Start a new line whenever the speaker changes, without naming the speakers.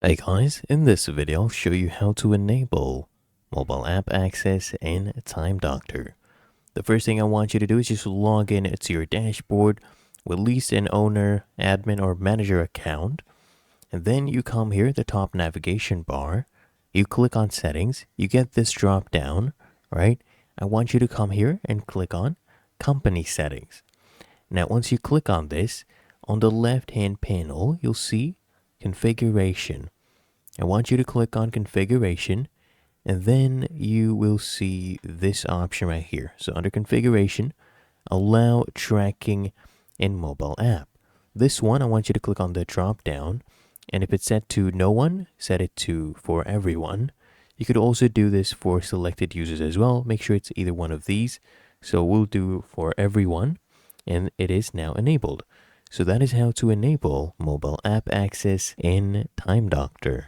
Hey guys, in this video I'll show you how to enable mobile app access in Time Doctor. The first thing I want you to do is just log in to your dashboard with at least an owner, admin, or manager account. And then you come here at the top navigation bar, you click on settings, you get this drop down, right? I want you to come here and click on company settings. Now once you click on this, on the left hand panel you'll see configuration. I want you to click on configuration and then you will see this option right here. So under configuration, allow tracking in mobile app. This one, I want you to click on the drop down, and if it's set to no one, set it to for everyone. You could also do this for selected users as well. Make sure it's either one of these. So we'll do for everyone, and it is now enabled. So that is how to enable mobile app access in Time Doctor.